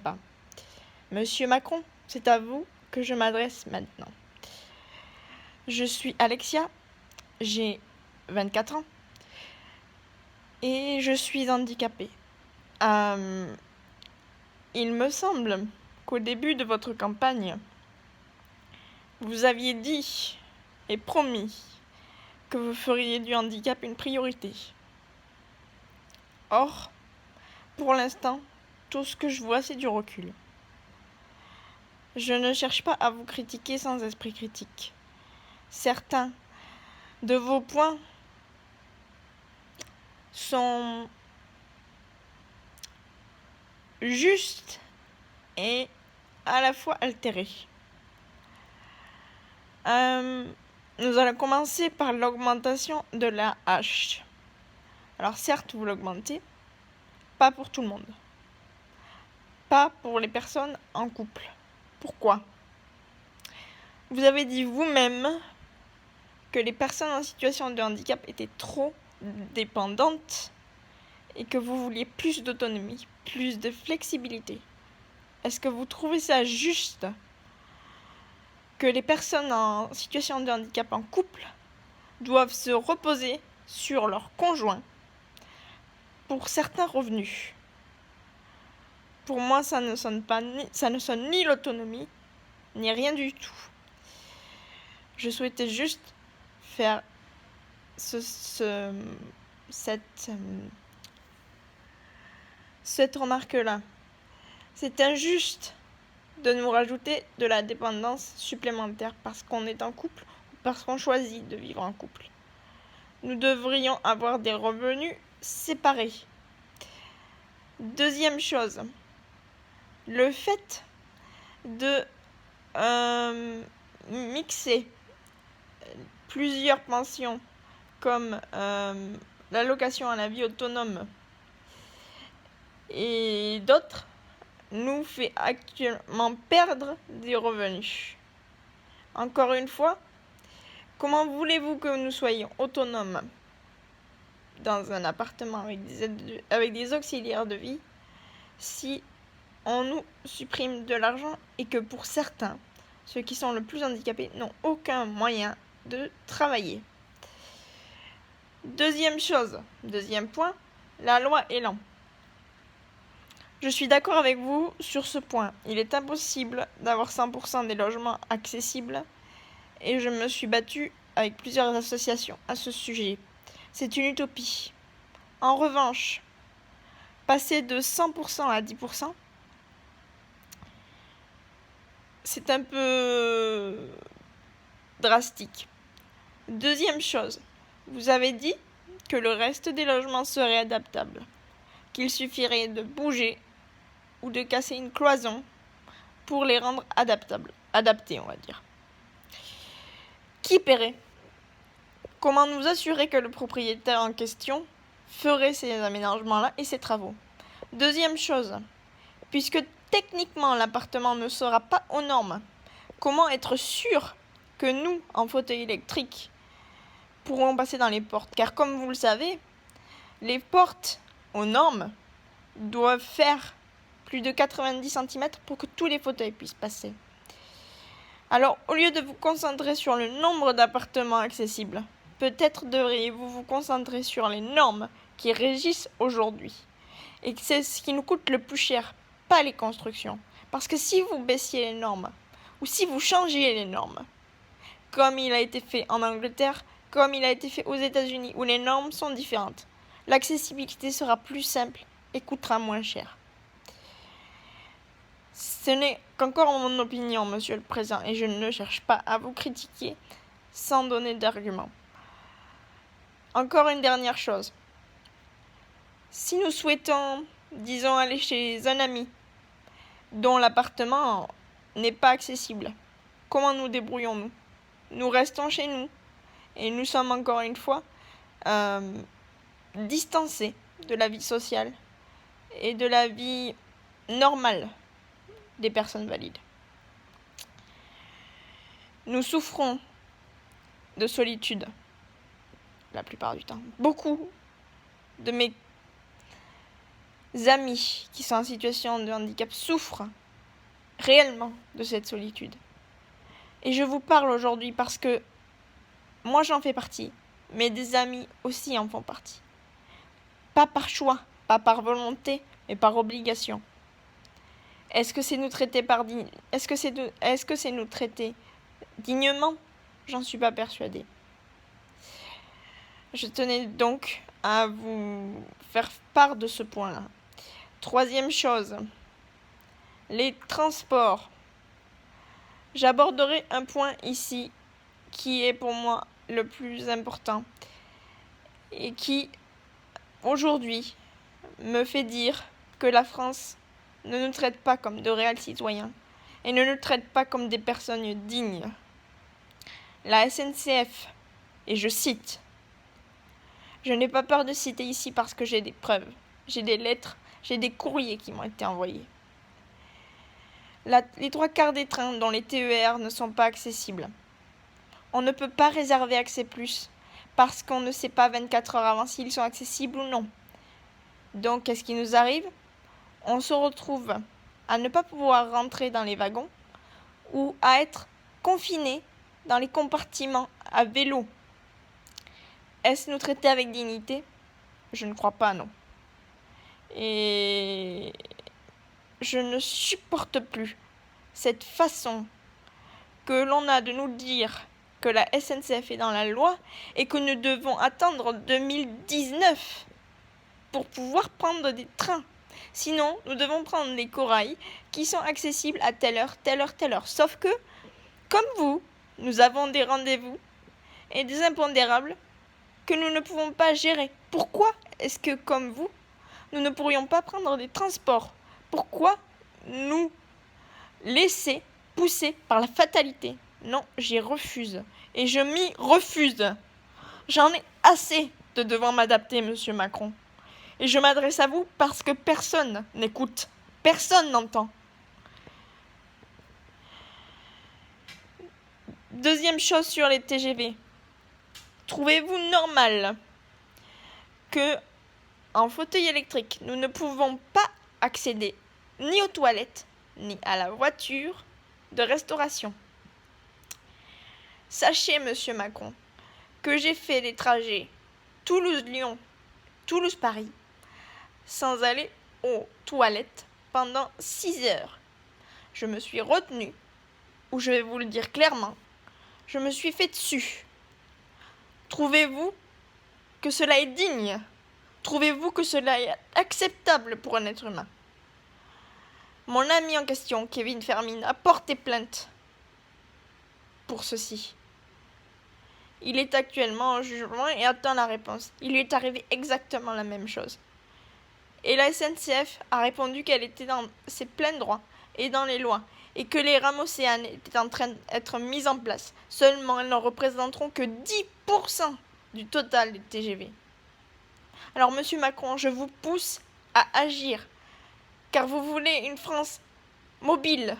pas. Monsieur Macron, c'est à vous que je m'adresse maintenant. Je suis Alexia, j'ai 24 ans et je suis handicapée. Il me semble qu'au début de votre campagne, vous aviez dit et promis que vous feriez du handicap une priorité. Or, pour l'instant, tout ce que je vois, c'est du recul. Je ne cherche pas à vous critiquer sans esprit critique. Certains de vos points sont justes et à la fois altérés. Nous allons commencer par l'augmentation de la hache. Alors certes, vous l'augmentez, pas pour tout le monde. Pas pour les personnes en couple. Pourquoi ? Vous avez dit vous-même que les personnes en situation de handicap étaient trop dépendantes et que vous vouliez plus d'autonomie, plus de flexibilité. Est-ce que vous trouvez ça juste que les personnes en situation de handicap en couple doivent se reposer sur leur conjoint pour certains revenus? Pour moi, ça ne sonne ni l'autonomie, ni rien du tout. Je souhaitais juste faire cette remarque-là. C'est injuste de nous rajouter de la dépendance supplémentaire parce qu'on est en couple ou parce qu'on choisit de vivre en couple. Nous devrions avoir des revenus séparés. Deuxième chose, le fait de mixer plusieurs pensions comme l'allocation à la vie autonome et d'autres nous fait actuellement perdre des revenus. Encore une fois, comment voulez-vous que nous soyons autonomes dans un appartement avec des auxiliaires de vie si on nous supprime de l'argent et que pour certains, ceux qui sont le plus handicapés n'ont aucun moyen de travailler. Deuxième point, la loi Elan. Je suis d'accord avec vous sur ce point. Il est impossible d'avoir 100% des logements accessibles et je me suis battue avec plusieurs associations à ce sujet. C'est une utopie. En revanche, passer de 100% à 10%, c'est un peu drastique. Deuxième chose, vous avez dit que le reste des logements serait adaptable, qu'il suffirait de bouger ou de casser une cloison pour les rendre adaptés, on va dire. Qui paierait ? Comment nous assurer que le propriétaire en question ferait ces aménagements-là et ces travaux ? Deuxième chose, puisque techniquement l'appartement ne sera pas aux normes, comment être sûr que nous, en fauteuil électrique, pourrons passer dans les portes ? Car comme vous le savez, les portes aux normes doivent faire plus de 90 cm pour que tous les fauteuils puissent passer. Alors, au lieu de vous concentrer sur le nombre d'appartements accessibles, peut-être devriez-vous vous concentrer sur les normes qui régissent aujourd'hui. Et c'est ce qui nous coûte le plus cher, pas les constructions. Parce que si vous baissiez les normes, ou si vous changiez les normes, comme il a été fait en Angleterre, comme il a été fait aux États-Unis, où les normes sont différentes, l'accessibilité sera plus simple et coûtera moins cher. Ce n'est qu'encore mon opinion, Monsieur le Président, et je ne cherche pas à vous critiquer sans donner d'arguments. Encore une dernière chose. Si nous souhaitons, disons, aller chez un ami dont l'appartement n'est pas accessible, comment nous débrouillons-nous ? Nous restons chez nous et nous sommes encore une fois distancés de la vie sociale et de la vie normale des personnes valides. Nous souffrons de solitude la plupart du temps. Beaucoup de mes amis qui sont en situation de handicap souffrent réellement de cette solitude. Et je vous parle aujourd'hui parce que moi j'en fais partie, mais des amis aussi en font partie. Pas par choix, pas par volonté, mais par obligation. Est-ce que c'est nous traiter nous traiter dignement? J'en suis pas persuadée. Je tenais donc à vous faire part de ce point-là. Troisième chose, les transports. J'aborderai un point ici qui est pour moi le plus important et qui, aujourd'hui, me fait dire que la France ne nous traite pas comme de réels citoyens et ne nous traite pas comme des personnes dignes. La SNCF, et je cite, je n'ai pas peur de citer ici parce que j'ai des preuves, j'ai des lettres, j'ai des courriers qui m'ont été envoyés. Les 3/4 des trains, dont les TER, ne sont pas accessibles. On ne peut pas réserver Accès Plus parce qu'on ne sait pas 24 heures avant s'ils sont accessibles ou non. Donc, qu'est-ce qui nous arrive? On se retrouve à ne pas pouvoir rentrer dans les wagons ou à être confiné dans les compartiments à vélo. Est-ce nous traiter avec dignité? Je ne crois pas, non. Et je ne supporte plus cette façon que l'on a de nous dire que la SNCF est dans la loi et que nous devons attendre 2019 pour pouvoir prendre des trains. Sinon, nous devons prendre les corails qui sont accessibles à telle heure, telle heure, telle heure. Sauf que, comme vous, nous avons des rendez-vous et des impondérables que nous ne pouvons pas gérer. Pourquoi est-ce que, comme vous, nous ne pourrions pas prendre des transports? Pourquoi nous laisser pousser par la fatalité? Non, j'y refuse. Et je m'y refuse. J'en ai assez de devoir m'adapter, monsieur Macron. Et je m'adresse à vous parce que personne n'écoute. Personne n'entend. Deuxième chose sur les TGV. Trouvez-vous normal que, en fauteuil électrique, nous ne pouvons pas accéder ni aux toilettes, ni à la voiture de restauration? Sachez, monsieur Macron, que j'ai fait des trajets Toulouse-Lyon, Toulouse-Paris, sans aller aux toilettes pendant 6 heures. Je me suis retenue, ou je vais vous le dire clairement, je me suis fait dessus. Trouvez-vous que cela est digne? Trouvez-vous que cela est acceptable pour un être humain? Mon ami en question, Kevin Fermin, a porté plainte pour ceci. Il est actuellement en jugement et attend la réponse. Il lui est arrivé exactement la même chose. Et la SNCF a répondu qu'elle était dans ses pleins droits et dans les lois, et que les rames océanes étaient en train d'être mises en place. Seulement, elles ne représenteront que 10% du total des TGV. Alors, monsieur Macron, je vous pousse à agir, car vous voulez une France mobile,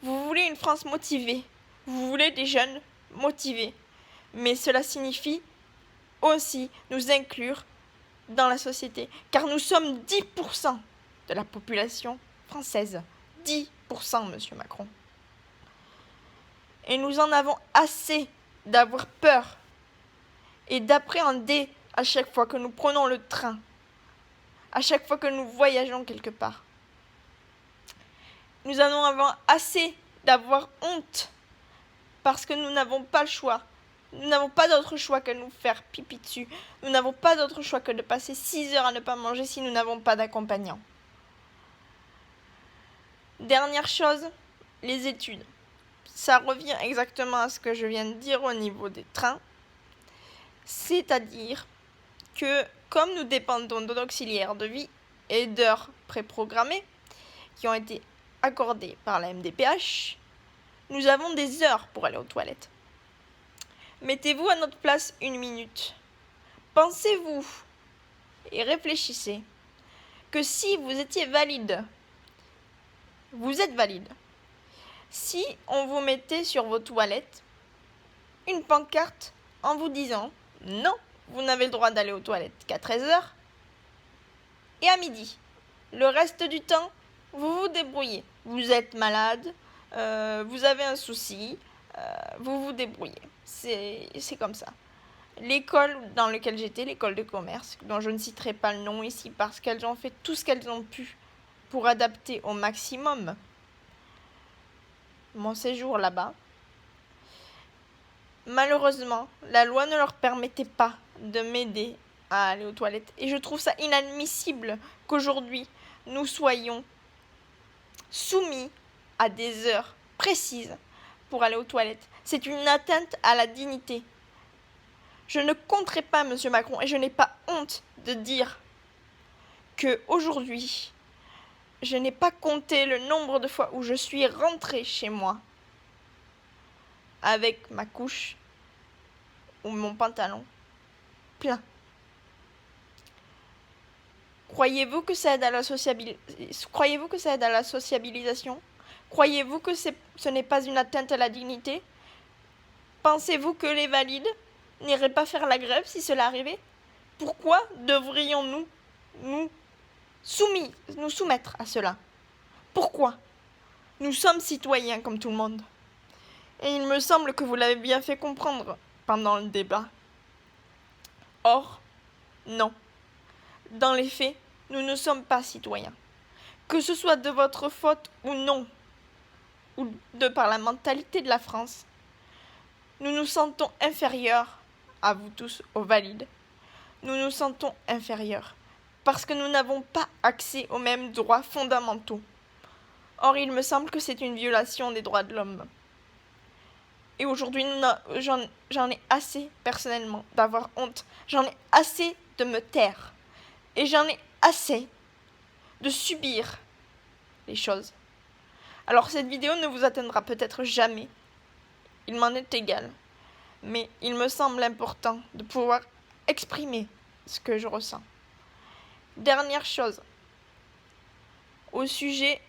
vous voulez une France motivée, vous voulez des jeunes motivés. Mais cela signifie aussi nous inclure dans la société, car nous sommes 10% de la population française. 10%, monsieur Macron. Et nous en avons assez d'avoir peur et d'appréhender à chaque fois que nous prenons le train, à chaque fois que nous voyageons quelque part. Nous en avons assez d'avoir honte parce que nous n'avons pas le choix. Nous n'avons pas d'autre choix que de nous faire pipi dessus. Nous n'avons pas d'autre choix que de passer 6 heures à ne pas manger si nous n'avons pas d'accompagnant. Dernière chose, les études. Ça revient exactement à ce que je viens de dire au niveau des trains. C'est-à-dire que comme nous dépendons d'auxiliaires de vie et d'heures préprogrammées qui ont été accordées par la MDPH, nous avons des heures pour aller aux toilettes. Mettez-vous à notre place 1 minute. Pensez-vous et réfléchissez que si vous étiez valide, vous êtes valide, si on vous mettait sur vos toilettes une pancarte en vous disant non, vous n'avez le droit d'aller aux toilettes qu'à 13 heures et à midi. Le reste du temps, vous vous débrouillez. Vous êtes malade, vous avez un souci, vous vous débrouillez. C'est comme ça. L'école dans laquelle j'étais, l'école de commerce, dont je ne citerai pas le nom ici parce qu'elles ont fait tout ce qu'elles ont pu pour adapter au maximum mon séjour là-bas. Malheureusement, la loi ne leur permettait pas de m'aider à aller aux toilettes. Et je trouve ça inadmissible qu'aujourd'hui, nous soyons soumis à des heures précises pour aller aux toilettes. C'est une atteinte à la dignité. Je ne compterai pas M. Macron et je n'ai pas honte de dire qu'aujourd'hui, je n'ai pas compté le nombre de fois où je suis rentrée chez moi avec ma couche ou mon pantalon plein. Croyez-vous que ça aide à la sociabilisation? Croyez-vous que ce n'est pas une atteinte à la dignité? Pensez-vous que les valides n'iraient pas faire la grève si cela arrivait? Pourquoi devrions-nous nous soumettre à cela? Pourquoi? Nous sommes citoyens comme tout le monde. Et il me semble que vous l'avez bien fait comprendre pendant le débat. Or, non. Dans les faits, nous ne sommes pas citoyens. Que ce soit de votre faute ou non, ou de par la mentalité de la France, nous nous sentons inférieurs à vous tous, aux valides. Nous nous sentons inférieurs parce que nous n'avons pas accès aux mêmes droits fondamentaux. Or, il me semble que c'est une violation des droits de l'homme. Et aujourd'hui, j'en ai assez, personnellement, d'avoir honte. J'en ai assez de me taire. Et j'en ai assez de subir les choses. Alors, cette vidéo ne vous atteindra peut-être jamais. Il m'en est égal. Mais il me semble important de pouvoir exprimer ce que je ressens. Dernière chose. Au sujet,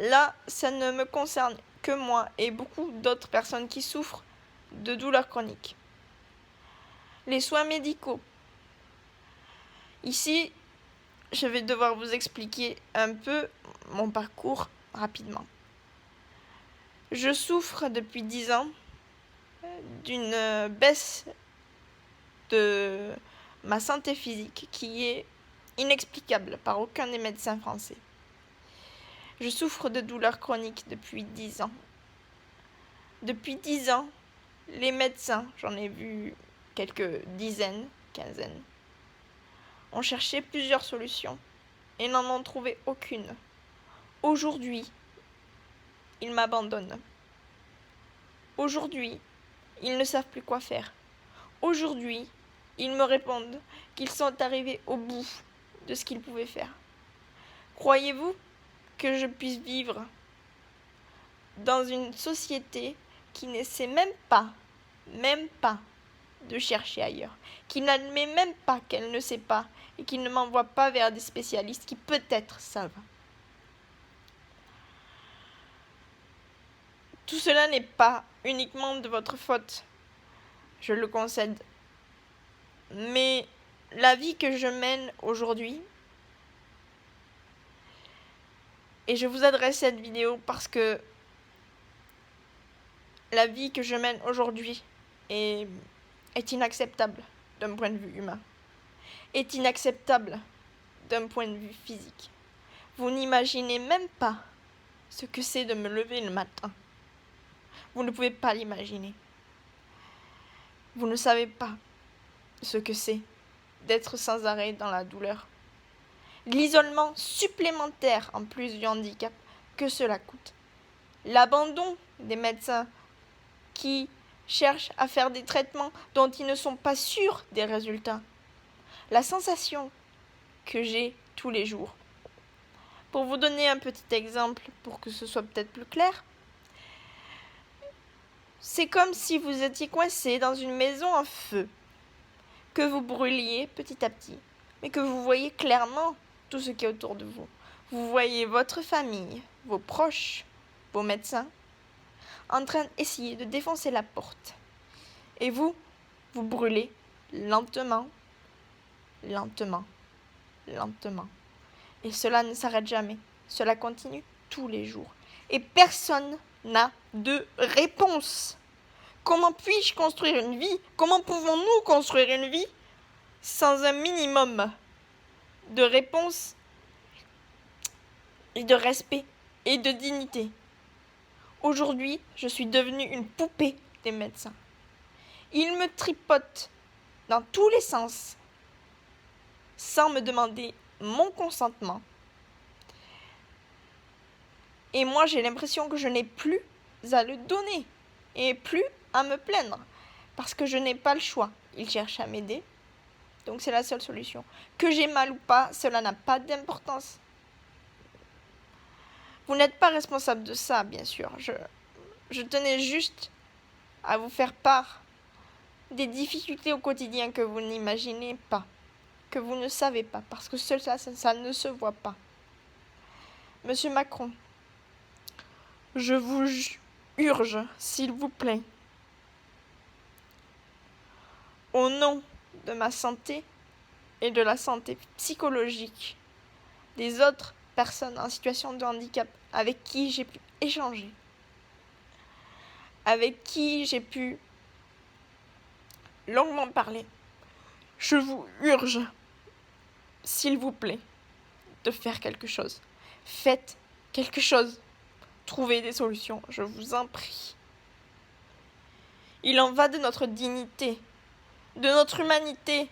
là, ça ne me concerne que moi et beaucoup d'autres personnes qui souffrent de douleurs chroniques. Les soins médicaux. Ici, je vais devoir vous expliquer un peu mon parcours rapidement. Je souffre depuis 10 ans d'une baisse de ma santé physique qui est inexplicable par aucun des médecins français. Je souffre de douleurs chroniques depuis 10 ans. Depuis 10 ans, les médecins, j'en ai vu quelques dizaines, quinzaines, ont cherché plusieurs solutions et n'en ont trouvé aucune. Aujourd'hui, ils m'abandonnent. Aujourd'hui, ils ne savent plus quoi faire. Aujourd'hui, ils me répondent qu'ils sont arrivés au bout de ce qu'ils pouvaient faire. Croyez-vous que je puisse vivre dans une société qui n'essaie même pas de chercher ailleurs, qui n'admet même pas qu'elle ne sait pas et qui ne m'envoie pas vers des spécialistes qui peut-être savent? Tout cela n'est pas uniquement de votre faute, je le concède. Mais la vie que je mène aujourd'hui, et je vous adresse cette vidéo parce que la vie que je mène aujourd'hui est inacceptable d'un point de vue humain, est inacceptable d'un point de vue physique. Vous n'imaginez même pas ce que c'est de me lever le matin. Vous ne pouvez pas l'imaginer. Vous ne savez pas ce que c'est d'être sans arrêt dans la douleur. L'isolement supplémentaire en plus du handicap que cela coûte. L'abandon des médecins qui cherchent à faire des traitements dont ils ne sont pas sûrs des résultats. La sensation que j'ai tous les jours. Pour vous donner un petit exemple, pour que ce soit peut-être plus clair, c'est comme si vous étiez coincé dans une maison en feu, que vous brûliez petit à petit, mais que vous voyez clairement tout ce qui est autour de vous. Vous voyez votre famille, vos proches, vos médecins, en train d'essayer de défoncer la porte. Et vous brûlez lentement, lentement, lentement. Et cela ne s'arrête jamais. Cela continue tous les jours. Et personne n'a de réponse. Comment puis-je construire une vie? Comment pouvons-nous construire une vie sans un minimum de réponse et de respect et de dignité? Aujourd'hui, je suis devenue une poupée des médecins. Ils me tripotent dans tous les sens sans me demander mon consentement. Et moi, j'ai l'impression que je n'ai plus à le donner et plus à me plaindre parce que je n'ai pas le choix. Ils cherchent à m'aider, donc c'est la seule solution. Que j'ai mal ou pas, cela n'a pas d'importance. Vous n'êtes pas responsable de ça, bien sûr. Je tenais juste à vous faire part des difficultés au quotidien que vous n'imaginez pas, que vous ne savez pas, parce que ça ne se voit pas. Monsieur Macron, je vous urge, s'il vous plaît, au nom de ma santé et de la santé psychologique des autres personnes en situation de handicap avec qui j'ai pu échanger, avec qui j'ai pu longuement parler, je vous urge, s'il vous plaît, de faire quelque chose. Faites quelque chose. Trouvez des solutions, je vous en prie. Il en va de notre dignité, de notre humanité.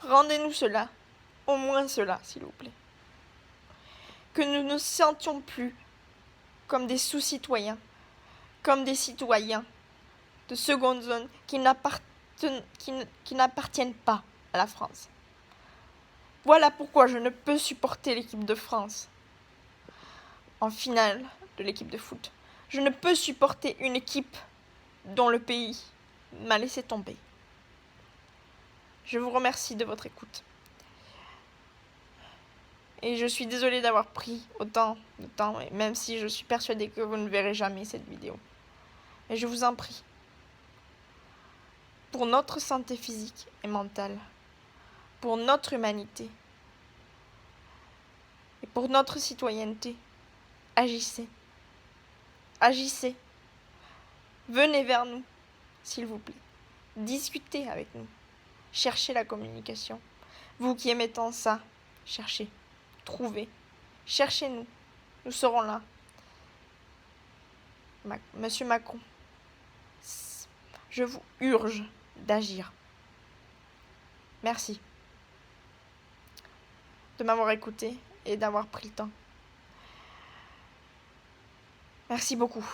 Rendez-nous cela, au moins cela, s'il vous plaît. Que nous ne nous sentions plus comme des sous-citoyens, comme des citoyens de seconde zone qui n'appartiennent pas à la France. Voilà pourquoi je ne peux supporter l'équipe de France en finale de l'équipe de foot. Je ne peux supporter une équipe dont le pays m'a laissé tomber. Je vous remercie de votre écoute. Et je suis désolée d'avoir pris autant de temps, même si je suis persuadée que vous ne verrez jamais cette vidéo. Mais je vous en prie, pour notre santé physique et mentale, pour notre humanité et pour notre citoyenneté, agissez. Agissez. Venez vers nous, s'il vous plaît. Discutez avec nous. Cherchez la communication. Vous qui aimez tant ça, cherchez. Trouvez. Cherchez-nous. Nous serons là. Monsieur Macron, je vous urge d'agir. Merci de m'avoir écouté et d'avoir pris le temps. Merci beaucoup.